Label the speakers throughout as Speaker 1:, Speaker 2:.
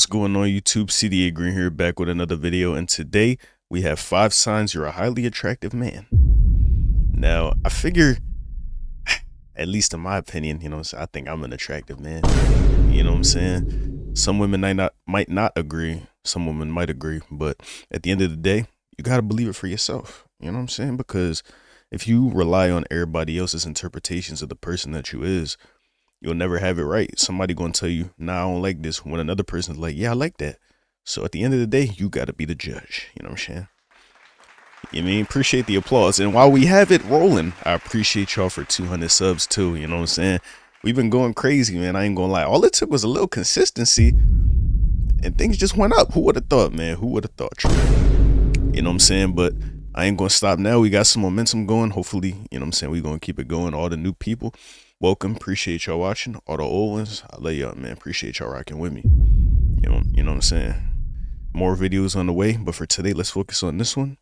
Speaker 1: What's going on YouTube? CDA Green here, back with another video, and today we have 5 signs you're a highly attractive man. Now, I figure, at least in my opinion, I think I'm an attractive man. You know what I'm saying? Some women might not agree, some women might agree, but at the end of the day, you gotta believe it for yourself. You know what I'm saying? Because if you rely on everybody else's interpretations of the person that you is, you'll never have it right. Somebody gonna tell you, nah, I don't like this, when another person's like, yeah, I like that. So at the end of the day, you gotta be the judge. You know what I'm saying? You mean, appreciate the applause. And while we have it rolling, I appreciate y'all for 200 subs too. You know what I'm saying? We've been going crazy, man. I ain't gonna lie. All it took was a little consistency and things just went up. Who would have thought, man? Who would have thought? True. You know what I'm saying? But I ain't gonna stop now. We got some momentum going. Hopefully, you know what I'm saying, we gonna keep it going. All the new people, welcome. Appreciate y'all watching. All the old ones, I love y'all, man. Appreciate y'all rocking with me. You know what I'm saying? More videos on the way, but for today, let's focus on this one.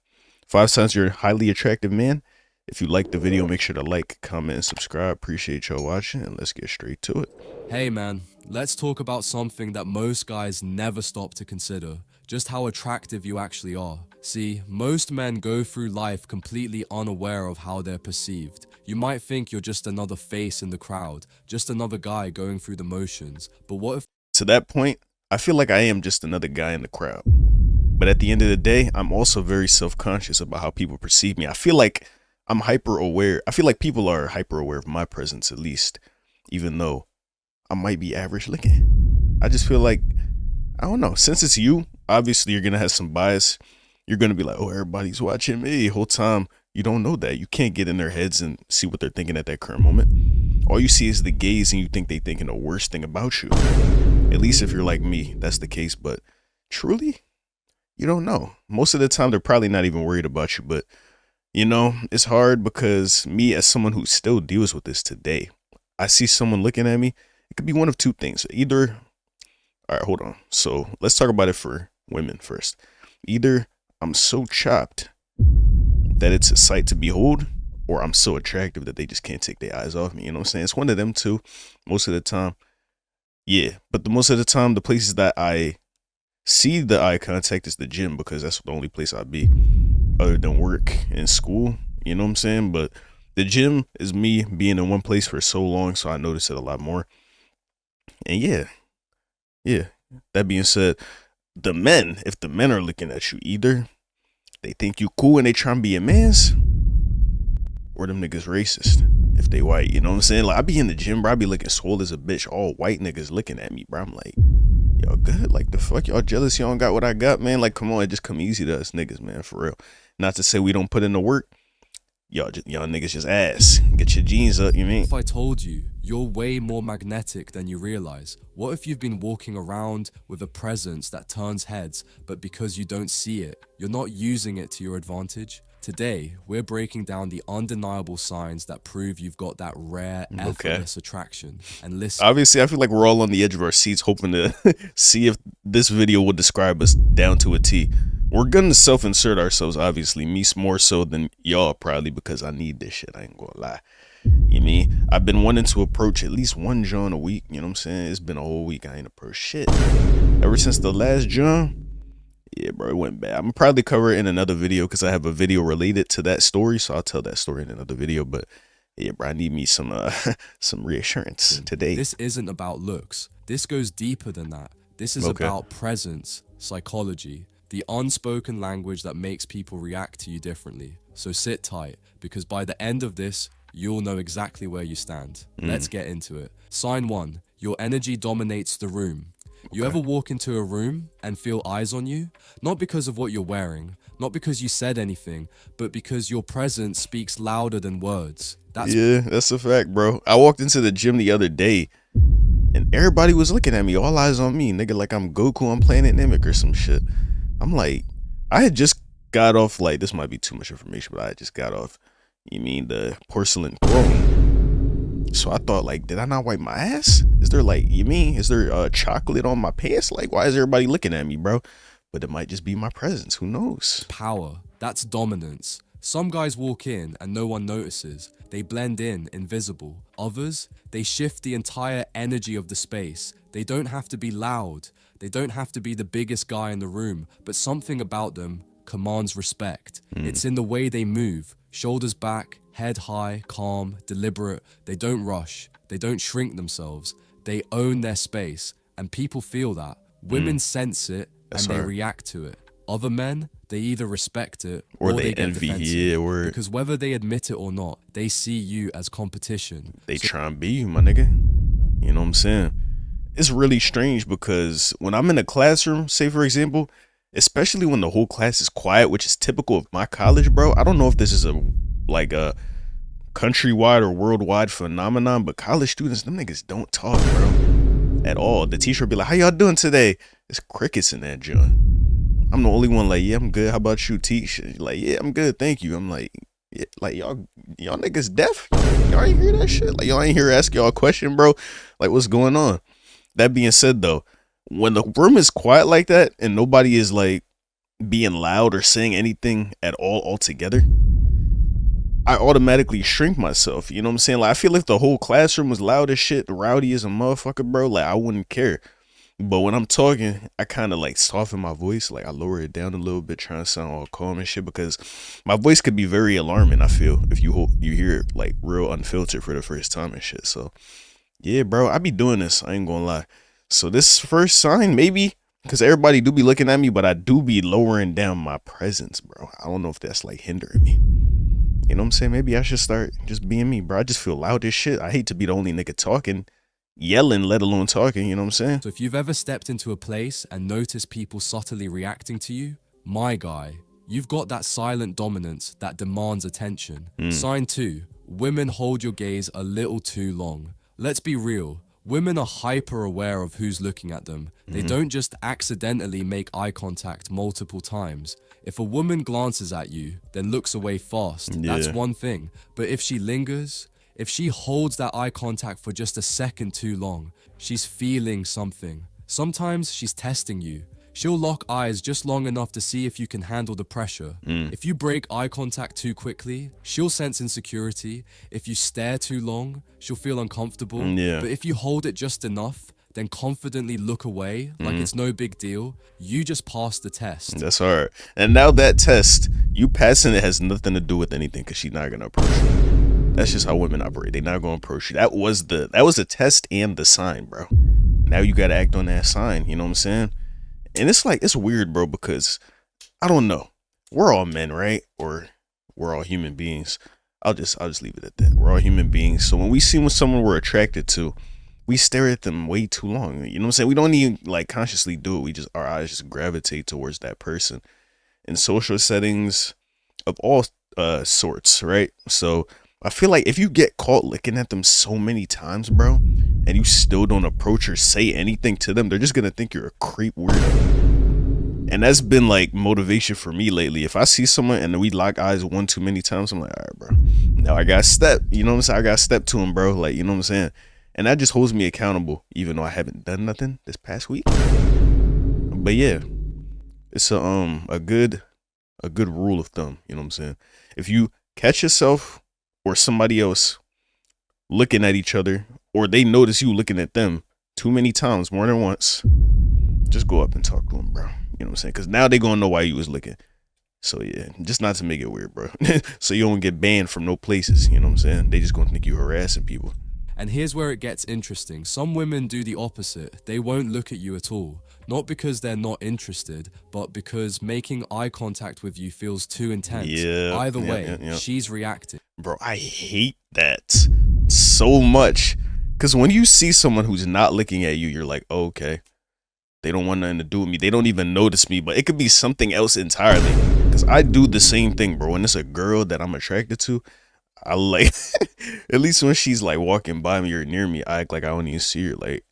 Speaker 1: 5 signs you're a highly attractive man. If you like the video, make sure to like, comment, and subscribe. Appreciate y'all watching, and let's get straight to it.
Speaker 2: Hey man, let's talk about something that most guys never stop to consider. Just how attractive you actually are. See, most men go through life completely unaware of how they're perceived. You might think you're just another face in the crowd, just another guy going through the motions. But what if...
Speaker 1: To that point, I feel like I am just another guy in the crowd. But at the end of the day, I'm also very self-conscious about how people perceive me. I feel like I'm hyper aware. I feel like people are hyper aware of my presence, at least, even though I might be average looking. I just feel like, I don't know, since it's you, obviously you're going to have some bias. You're going to be like, oh, everybody's watching me. Whole time, you don't know that. You can't get in their heads and see what they're thinking at that current moment. All you see is the gaze and you think they thinking the worst thing about you. At least if you're like me, that's the case. But truly, you don't know. Most of the time, they're probably not even worried about you. But, you know, it's hard because me, as someone who still deals with this today, I see someone looking at me. It could be one of two things. Either, all right, hold on. So let's talk about it for women first. Either I'm so chopped that it's a sight to behold, or I'm so attractive that they just can't take their eyes off me. You know what I'm saying? It's one of them two most of the time. Yeah, but most of the time, the places that I see the eye contact is the gym, because that's the only place I'd be other than work and school. You know what I'm saying? But the gym is me being in one place for so long, so I notice it a lot more. And yeah. That being said, if the men are looking at you, either they think you cool and they trying to be a man's, or them niggas racist if they white. You know what I'm saying? Like, I be in the gym, bro. I be looking swole as a bitch. All white niggas looking at me, bro. I'm like, y'all good? Like, the fuck? Y'all jealous y'all don't got what I got, man? Like, come on, it just come easy to us niggas, man, for real. Not to say we don't put in the work. Y'all niggas just ass. Get your jeans up, you mean?
Speaker 2: If I told you, you're way more magnetic than you realize? What if you've been walking around with a presence that turns heads, but because you don't see it, you're not using it to your advantage? Today, we're breaking down the undeniable signs that prove you've got that rare, effortless attraction. And listen,
Speaker 1: obviously, I feel like we're all on the edge of our seats hoping to see if this video will describe us down to a T. We're gonna self-insert ourselves, obviously, me more so than y'all probably, because I need this shit, I ain't gonna lie. You mean, I've been wanting to approach at least one John a week, you know what I'm saying? It's been a whole week, I ain't approached shit. Ever since the last John, yeah, bro, it went bad. I'm gonna probably cover it in another video because I have a video related to that story, so I'll tell that story in another video. But yeah, bro, I need me some some reassurance today.
Speaker 2: This isn't about looks. This goes deeper than that. This is about presence, psychology, the unspoken language that makes people react to you differently. So sit tight, because by the end of this, you'll know exactly where you stand. Let's get into it. Sign 1, your energy dominates the room. You ever walk into a room and feel eyes on you? Not because of what you're wearing, not because you said anything, but because your presence speaks louder than words.
Speaker 1: That's a fact, bro. I walked into the gym the other day and everybody was looking at me, all eyes on me, nigga, like I'm Goku on Planet Namek or some shit. I'm like, I had just got off, like, this might be too much information, but I just got off, you mean the porcelain throne. So I thought, like, did I not wipe my ass? Is there, like, is there chocolate on my pants? Like, why is everybody looking at me, bro? But it might just be my presence. Who knows?
Speaker 2: Power. That's dominance. Some guys walk in and no one notices. They blend in, invisible. Others, they shift the entire energy of the space. They don't have to be loud. They don't have to be the biggest guy in the room, but something about them commands respect. It's in the way they move. Shoulders back, head high, calm, deliberate. They don't rush. They don't shrink themselves. They own their space. And people feel that. Women sense it and they react to it. Other men, they either respect it or they get
Speaker 1: envy.
Speaker 2: defensive.
Speaker 1: Yeah, word.
Speaker 2: Because whether they admit it or not, they see you as competition.
Speaker 1: They try and be you, my nigga. You know what I'm saying? It's really strange because when I'm in a classroom, say for example, especially when the whole class is quiet, which is typical of my college, bro. I don't know if this is a countrywide or worldwide phenomenon, but college students, them niggas don't talk, bro, at all. The teacher will be like, "How y'all doing today?" It's crickets in that joint. I'm the only one like, "Yeah, I'm good. How about you, teach?" Like, "Yeah, I'm good, thank you." I'm like, yeah, like y'all niggas deaf? Y'all ain't hear that shit? Like, y'all ain't here to ask y'all a question, bro? Like, what's going on? That being said, though, when the room is quiet like that and nobody is like being loud or saying anything at all altogether, I automatically shrink myself. You know what I'm saying? Like, I feel if the whole classroom was loud as shit, rowdy as a motherfucker, bro, like, I wouldn't care. But when I'm talking, I kind of like soften my voice. Like, I lower it down a little bit, trying to sound all calm and shit, because my voice could be very alarming, I feel, if you hear it like real unfiltered for the first time and shit. So yeah, bro, I be doing this, I ain't gonna lie. So this first sign, maybe because everybody do be looking at me, but I do be lowering down my presence, bro. I don't know if that's like hindering me. You know what I'm saying? Maybe I should start just being me, bro. I just feel loud as shit. I hate to be the only nigga talking, yelling, let alone talking. You know what I'm saying?
Speaker 2: So if you've ever stepped into a place and noticed people subtly reacting to you, my guy, you've got that silent dominance that demands attention. Sign 2, women hold your gaze a little too long. Let's be real. Women are hyper aware of who's looking at them. They don't just accidentally make eye contact multiple times. If a woman glances at you, then looks away fast, that's one thing. But if she lingers, if she holds that eye contact for just a second too long, she's feeling something. Sometimes she's testing you. She'll lock eyes just long enough to see if you can handle the pressure. If you break eye contact too quickly, she'll sense insecurity. If you stare too long, she'll feel uncomfortable. But if you hold it just enough, then confidently look away like it's no big deal, you just passed the test.
Speaker 1: That's hard. And now that test, you passing it has nothing to do with anything, because she's not gonna approach you. That's just how women operate. They're not gonna approach you. That was the test and the sign, bro. Now you gotta act on that sign. You know what I'm saying? And it's like, it's weird, bro, because I don't know. We're all men, right? Or we're all human beings. I'll just leave it at that. We're all human beings. So when we see someone we're attracted to, we stare at them way too long. You know what I'm saying? We don't even like consciously do it. Our eyes just gravitate towards that person in social settings of all sorts, right? So I feel like if you get caught looking at them so many times, bro, and you still don't approach or say anything to them, they're just gonna think you're a creep weirdo. And that's been like motivation for me lately. If I see someone and we lock eyes one too many times, I'm like, all right, bro, now I got step. You know what I'm saying? I got step to him, bro. Like, you know what I'm saying? And that just holds me accountable, even though I haven't done nothing this past week. But yeah, it's a good rule of thumb. You know what I'm saying? If you catch yourself or somebody else looking at each other, or they notice you looking at them too many times, more than once, just go up and talk to them, bro. You know what I'm saying? Because now they gonna know why you was looking. So yeah, just not to make it weird, bro. So you don't get banned from no places. You know what I'm saying? They just gonna think you harassing people.
Speaker 2: And here's where it gets interesting. Some women do the opposite. They won't look at you at all. Not because they're not interested, but because making eye contact with you feels too intense. Either way, she's reacting.
Speaker 1: Bro, I hate that so much. Because when you see someone who's not looking at you, you're like, oh, okay, they don't want nothing to do with me. They don't even notice me, but it could be something else entirely. Because I do the same thing, bro. When it's a girl that I'm attracted to, I like, at least when she's like walking by me or near me, I act like I don't even see her. Like,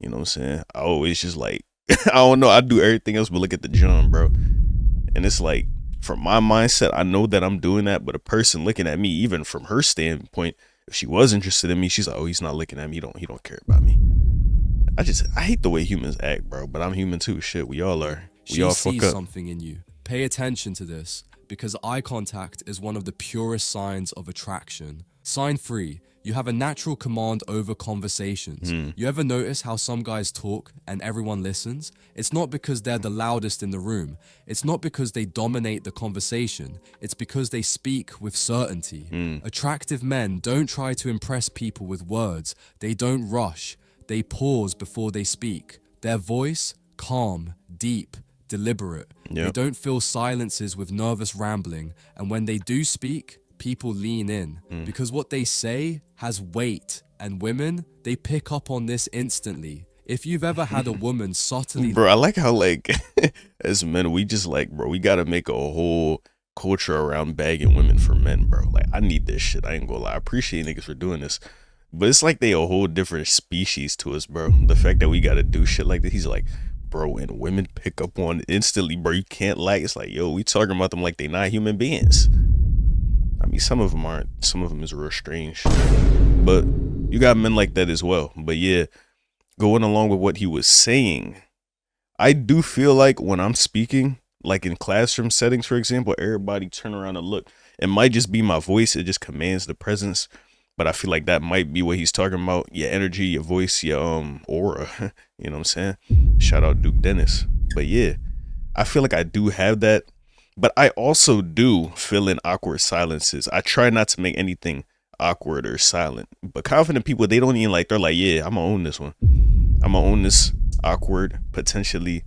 Speaker 1: you know what I'm saying? I always just like, I don't know. I do everything else but look at the John, bro. And it's like, from my mindset, I know that I'm doing that, but a person looking at me, even from her standpoint, if she was interested in me, she's like, oh, he's not looking at me. He don't care about me. I hate the way humans act, bro. But I'm human too. Shit, we all are. We all fuck up.
Speaker 2: She sees something in you. Pay attention to this. because eye contact is one of the purest signs of attraction. Sign 3. You have a natural command over conversations. You ever notice how some guys talk and everyone listens? It's not because they're the loudest in the room. It's not because they dominate the conversation. It's because they speak with certainty. Attractive men don't try to impress people with words. They don't rush. They pause before they speak. Their voice, calm, deep, deliberate. They don't fill silences with nervous rambling. And when they do speak, people lean in because what they say has weight, and women, they pick up on this instantly. If you've ever had a woman subtly...
Speaker 1: Bro, I like how, like, as men, we just, like, bro, we gotta make a whole culture around bagging women for men, bro. Like, I need this shit. I ain't gonna lie. I appreciate niggas for doing this. But it's like they a whole different species to us, bro. The fact that we gotta do shit like this, he's like, bro, and women pick up on it instantly, bro. You can't like, it's like, yo, we talking about them like they not human beings. I mean, some of them aren't. Some of them is real strange. But you got men like that as well. But yeah, going along with what he was saying, I do feel like when I'm speaking, like in classroom settings, for example, everybody turn around and look. It might just be my voice. It just commands the presence. But I feel like that might be what he's talking about. Your energy, your voice, your aura. You know what I'm saying? Shout out Duke Dennis. But yeah, I feel like I do have that. But I also do fill in awkward silences. I try not to make anything awkward or silent. But confident people, they don't even like, they're like, yeah, I'm gonna own this one. I'm gonna own this awkward, potentially,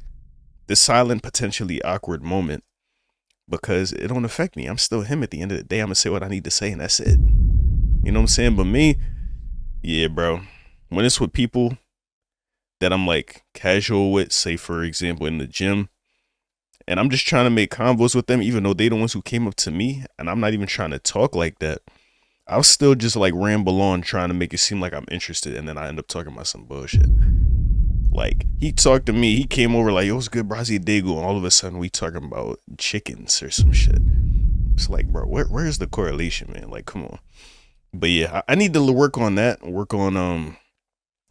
Speaker 1: this silent, potentially awkward moment. Because it don't affect me. I'm still him at the end of the day. I'm gonna say what I need to say and that's it. You know what I'm saying? But me, yeah, bro. When it's with people that I'm like casual with, say for example in the gym, and I'm just trying to make convos with them, even though they the ones who came up to me, and I'm not even trying to talk like that, I'll still just like ramble on trying to make it seem like I'm interested, and then I end up talking about some bullshit. Like, he talked to me, he came over like, yo, what's good, bro? How's your day going? All of a sudden, we talking about chickens or some shit. It's like, bro, where's the correlation, man? Like, come on. But yeah, I need to work on that, work on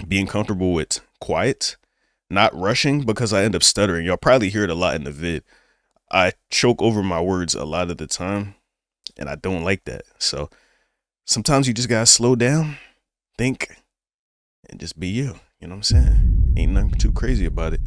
Speaker 1: being comfortable with quiet, not rushing, because I end up stuttering. Y'all probably hear it a lot in the vid. I choke over my words a lot of the time, and I don't like that. So sometimes you just gotta slow down, think, and just be you. You know what I'm saying? Ain't nothing too crazy about it,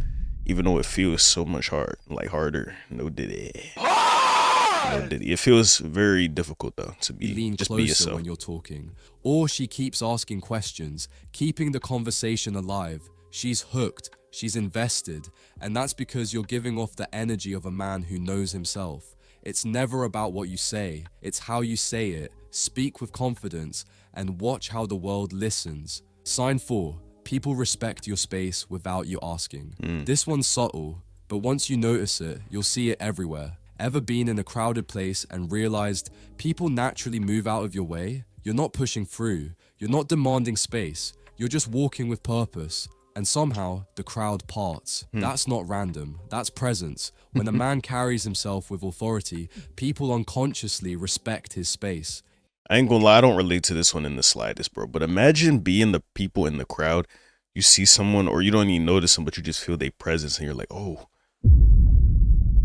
Speaker 1: even though it feels so much harder. No diddy. No diddy. It feels very difficult though to be
Speaker 2: lean
Speaker 1: just
Speaker 2: closer
Speaker 1: be yourself
Speaker 2: when you're talking. Or she keeps asking questions, keeping the conversation alive. She's hooked, she's invested, and that's because you're giving off the energy of a man who knows himself. It's never about what you say, it's how you say it. Speak with confidence and watch how the world listens. Sign 4. People respect your space without you asking. This one's subtle, but once you notice it, you'll see it everywhere. Ever been in a crowded place and realized people naturally move out of your way? You're not pushing through, you're not demanding space, you're just walking with purpose. And somehow, the crowd parts. That's not random, that's presence. When a man carries himself with authority, people unconsciously respect his space.
Speaker 1: I ain't gonna lie, I don't relate to this one in the slightest, bro. But imagine being the people in the crowd. You see someone, or you don't even notice them, but you just feel their presence, and you're like, oh,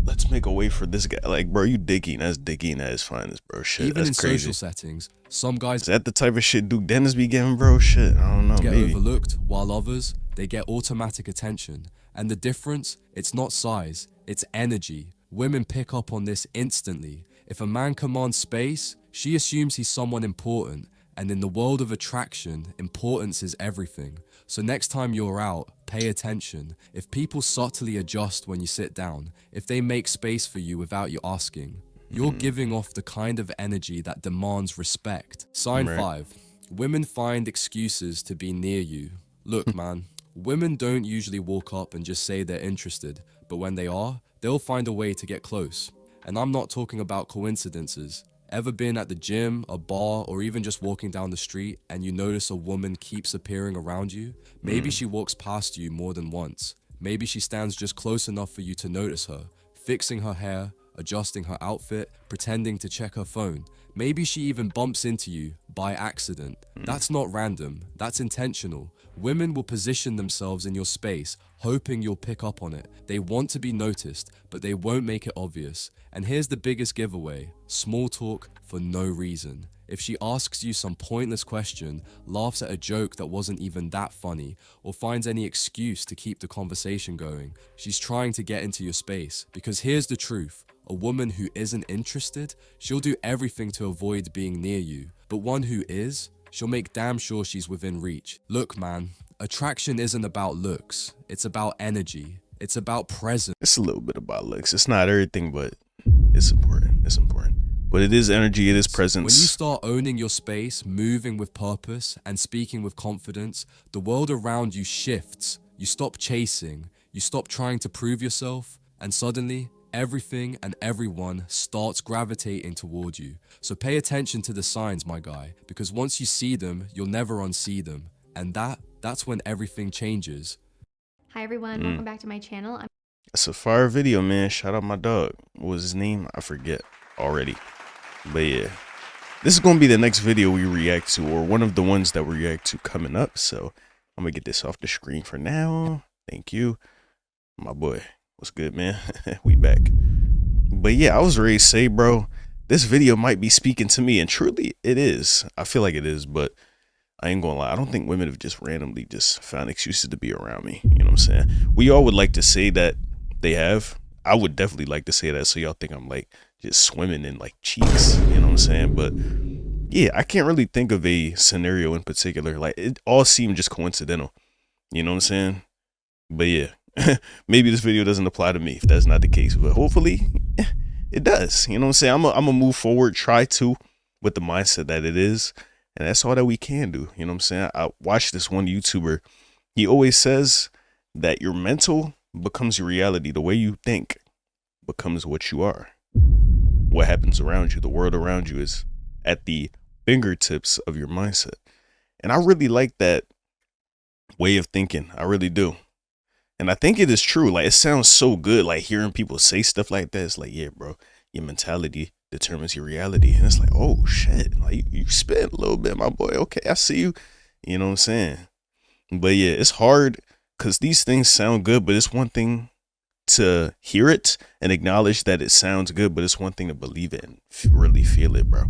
Speaker 1: let's make a way for this guy. Like, bro, you digging as finest, bro. Shit,
Speaker 2: Even
Speaker 1: that's
Speaker 2: in
Speaker 1: crazy.
Speaker 2: social settings, some guys
Speaker 1: Is that the type of shit Duke Dennis be giving, bro? Shit, I don't know,
Speaker 2: get
Speaker 1: maybe.
Speaker 2: overlooked, while others, they get automatic attention. And the difference, it's not size, it's energy. Women pick up on this instantly. If a man commands space, she assumes he's someone important. And in the world of attraction, importance is everything. So next time you're out, pay attention. If people subtly adjust when you sit down, if they make space for you without you asking, you're giving off the kind of energy that demands respect. Sign 5. Women find excuses to be near you. Look, man, women don't usually walk up and just say they're interested, but when they are, they'll find a way to get close. And I'm not talking about coincidences. Ever been at the gym, a bar, or even just walking down the street and you notice a woman keeps appearing around you? Maybe she walks past you more than once. Maybe she stands just close enough for you to notice her, fixing her hair, adjusting her outfit, pretending to check her phone. Maybe she even bumps into you by accident. That's not random, that's intentional. Women will position themselves in your space, hoping you'll pick up on it. They want to be noticed, but they won't make it obvious. And here's the biggest giveaway: small talk for no reason. If she asks you some pointless question, laughs at a joke that wasn't even that funny, or finds any excuse to keep the conversation going, she's trying to get into your space. Because here's the truth: a woman who isn't interested, she'll do everything to avoid being near you. But one who is, she'll make damn sure she's within reach. Look, man, attraction isn't about looks. It's about energy. It's about presence.
Speaker 1: It's a little bit about looks. It's not everything, but it's important. It's important. But it is energy, it is presence.
Speaker 2: When you start owning your space, moving with purpose, and speaking with confidence, the world around you shifts. You stop chasing, you stop trying to prove yourself, and suddenly, everything and everyone starts gravitating toward you. So pay attention to the signs, my guy, because once you see them, you'll never unsee them. And that's when everything changes.
Speaker 3: Hi everyone, welcome back to my channel.
Speaker 1: It's a fire video, man. Shout out my dog. What was his name? I forget already. But yeah, this is going to be the next video we react to, or one of the ones that we react to coming up. So I'm going to get this off the screen for now. Thank you. My boy. What's good, man? We back. But yeah, I was ready to say, bro, this video might be speaking to me, and truly it is. I feel like it is, but I ain't gonna lie. I don't think women have just randomly just found excuses to be around me. You know what I'm saying? We all would like to say that they have. I would definitely like to say that, so y'all think I'm like just swimming in like cheeks. You know what I'm saying? But yeah, I can't really think of a scenario in particular. Like, it all seemed just coincidental. You know what I'm saying? But yeah. Maybe this video doesn't apply to me if that's not the case, but hopefully it does. You know what I'm saying? I'm gonna move forward, try to, with the mindset that it is, and that's all that we can do. You know what I'm saying? I watched this one YouTuber. He always says that your mental becomes your reality. The way you think becomes what you are. What happens around you, the world around you, is at the fingertips of your mindset. And I really like that way of thinking. I really do. And I think it is true. Like, it sounds so good, like hearing people say stuff like that. It's like, yeah, bro, your mentality determines your reality. And it's like, oh shit, like you spit a little bit, my boy. Okay, I see you. You know what I'm saying? But yeah, it's hard because these things sound good, but it's one thing to hear it and acknowledge that it sounds good, but it's one thing to believe it and really feel it, bro.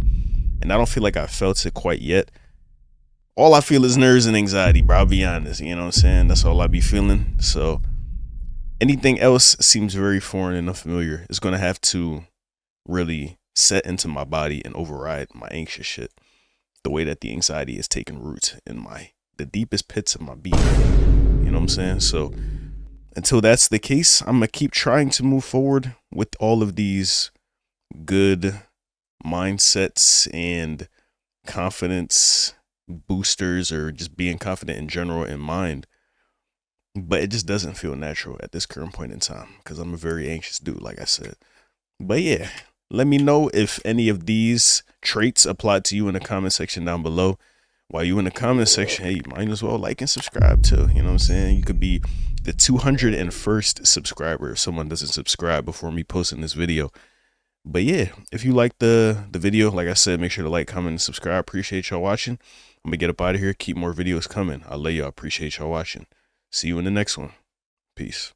Speaker 1: And I don't feel like I felt it quite yet. All I feel is nerves and anxiety, bro. I'll be honest. You know what I'm saying? That's all I be feeling. So anything else seems very foreign and unfamiliar. It's going to have to really set into my body and override my anxious shit. The way that the anxiety is taking root in the deepest pits of my being. You know what I'm saying? So until that's the case, I'm going to keep trying to move forward with all of these good mindsets and confidence boosters, or just being confident in general in mind. But it just doesn't feel natural at this current point in time because I'm a very anxious dude, like I said. But yeah, let me know if any of these traits apply to you in the comment section down below. While you in the comment section, hey, you might as well like and subscribe too. You know what I'm saying? You could be the 201st subscriber if someone doesn't subscribe before me posting this video. But yeah, if you like the video, like I said, make sure to like, comment, and subscribe. Appreciate y'all watching. I'm gonna get up out of here. Keep more videos coming. I love y'all. Appreciate y'all watching. See you in the next one. Peace.